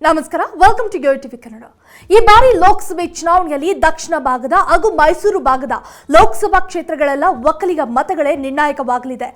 ನಮಸ್ಕಾರ, welcome to YoYo TV Kannada. ಈ ಬಾರಿ ಲೋಕಸಭೆ ಚುನಾವಣೆಯಲ್ಲಿ ದಕ್ಷಿಣ ಭಾಗದ ಹಾಗೂ ಮೈಸೂರು ಭಾಗದ ಲೋಕಸಭಾ ಕ್ಷೇತ್ರಗಳೆಲ್ಲ ಒಕ್ಕಲಿಗ ಮತಗಳೇ ನಿರ್ಣಾಯಕವಾಗಲಿದೆ.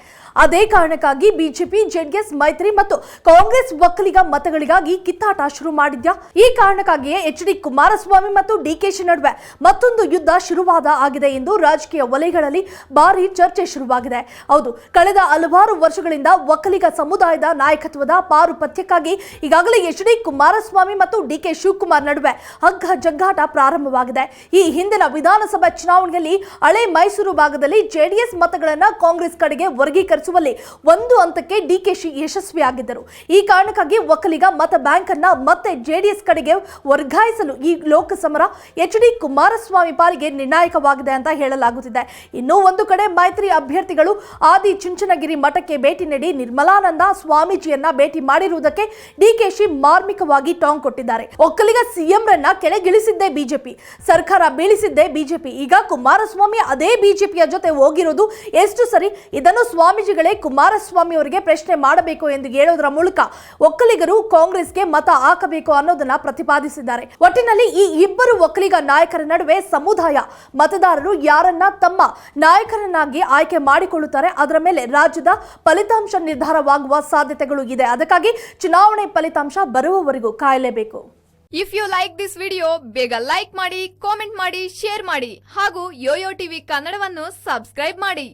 ಅದೇ ಕಾರಣಕ್ಕಾಗಿ ಬಿಜೆಪಿ, ಜೆಡಿಎಸ್ ಮೈತ್ರಿ ಮತ್ತು ಕಾಂಗ್ರೆಸ್ ಒಕ್ಕಲಿಗ ಮತಗಳಿಗಾಗಿ ಕಿತ್ತಾಟ ಶುರು ಮಾಡಿದ್ಯಾ? ಈ ಕಾರಣಕ್ಕಾಗಿಯೇ ಎಚ್.ಡಿ. ಕುಮಾರಸ್ವಾಮಿ ಮತ್ತು ಡಿಕೆಶಿ ನಡುವೆ ಮತ್ತೊಂದು ಯುದ್ಧ ಶುರುವಾದ ಆಗಿದೆ ಎಂದು ರಾಜಕೀಯ ವಲಯಗಳಲ್ಲಿ ಭಾರಿ ಚರ್ಚೆ ಶುರುವಾಗಿದೆ. ಹೌದು, ಕಳೆದ ಹಲವಾರು ವರ್ಷಗಳಿಂದ ಒಕ್ಕಲಿಗ ಸಮುದಾಯದ ನಾಯಕತ್ವದ ಪಾರುಪತ್ಯಕ್ಕಾಗಿ ಈಗಾಗಲೇ ಎಚ್.ಡಿ. ಕುಮಾರಸ್ವಾಮಿ ಮತ್ತು ಡಿಕೆ ಶಿವಕುಮಾರ್ ನಡುವೆ ಹಗ್ಗ ಜಗ್ಗಾಟ ಪ್ರಾರಂಭವಾಗಿದೆ. ಈ ಹಿಂದಿನ ವಿಧಾನಸಭಾ ಚುನಾವಣೆಯಲ್ಲಿ ಹಳೆ ಮೈಸೂರು ಭಾಗದಲ್ಲಿ ಜೆಡಿಎಸ್ ಮತಗಳನ್ನು ಕಾಂಗ್ರೆಸ್ ಕಡೆಗೆ ವರ್ಗೀಕರಿಸುವಲ್ಲಿ ಒಂದು ಹಂತಕ್ಕೆ ಡಿಕೆಶಿ ಯಶಸ್ವಿಯಾಗಿದ್ದರು. ಈ ಕಾರಣಕ್ಕಾಗಿ ಒಕ್ಕಲಿಗ ಮತ ಬ್ಯಾಂಕ್ ಅನ್ನ ಮತ್ತೆ ಜೆಡಿಎಸ್ ಕಡೆಗೆ ವರ್ಗಾಯಿಸಲು ಈ ಲೋಕಸಮರ ಎಚ್.ಡಿ. ಕುಮಾರಸ್ವಾಮಿ ಪಾಲಿಗೆ ನಿರ್ಣಾಯಕವಾಗಿದೆ ಅಂತ ಹೇಳಲಾಗುತ್ತಿದೆ. ಇನ್ನೂ ಒಂದು ಕಡೆ ಮೈತ್ರಿ ಅಭ್ಯರ್ಥಿಗಳು ಆದಿ ಚುಂಚನಗಿರಿ ಮಠಕ್ಕೆ ಭೇಟಿ ನೀಡಿ ನಿರ್ಮಲಾನಂದ ಸ್ವಾಮೀಜಿಯನ್ನ ಭೇಟಿ ಮಾಡಿರುವುದಕ್ಕೆ ಡಿಕೆಶಿ ಮಾರ್ಮಿಕವಾಗಿ ಟಾಂಗ್ ಕೊಟ್ಟಿದ್ದಾರೆ. ಒಕ್ಕಲಿಗ ಸಿಎಂ ರನ್ನ ಕೆಳಗಿಳಿಸಿದ್ದೇ ಬಿಜೆಪಿ, ಸರ್ಕಾರ ಬೀಳಿಸಿದ್ದೇ ಬಿಜೆಪಿ. ಈಗ ಕುಮಾರಸ್ವಾಮಿ ಅದೇ ಬಿಜೆಪಿಯ ಜೊತೆ ಹೋಗಿರೋದು ಎಷ್ಟು ಸರಿ? ಇದನ್ನು ಸ್ವಾಮೀಜಿಗಳೇ ಕುಮಾರಸ್ವಾಮಿ ಅವರಿಗೆ ಪ್ರಶ್ನೆ ಮಾಡಬೇಕು ಎಂದು ಹೇಳೋದರ ಮೂಲಕ ಒಕ್ಕಲಿಗರು ಕಾಂಗ್ರೆಸ್ಗೆ ಮತ ಹಾಕಬೇಕು ಅನ್ನೋದನ್ನ ಪ್ರತಿಪಾದಿಸಿದ್ದಾರೆ. ಒಟ್ಟಿನಲ್ಲಿ ಈ ಇಬ್ಬರು ಒಕ್ಕಲಿಗ ನಾಯಕರ ನಡುವೆ ಸಮುದಾಯ ಮತದಾರರು ಯಾರನ್ನ ತಮ್ಮ ನಾಯಕರನ್ನಾಗಿ ಆಯ್ಕೆ ಮಾಡಿಕೊಳ್ಳುತ್ತಾರೆ ಅದರ ಮೇಲೆ ರಾಜ್ಯದ ಫಲಿತಾಂಶ ನಿರ್ಧಾರವಾಗುವ ಸಾಧ್ಯತೆಗಳು ಇದೆ. ಅದಕ್ಕಾಗಿ ಚುನಾವಣೆ ಫಲಿತಾಂಶ ಬರುವವರೆಗೂ ಕಾಯಲೇಬೇಕು. If you like this video ಬೇಗ ಲೈಕ್ ಮಾಡಿ, ಕಾಮೆಂಟ್ ಮಾಡಿ, ಶೇರ್ ಮಾಡಿ ಹಾಗೂ ಯೋಯೋ ಟಿವಿ ಕನ್ನಡವನ್ನು ಸಬ್ಸ್ಕ್ರೈಬ್ ಮಾಡಿ.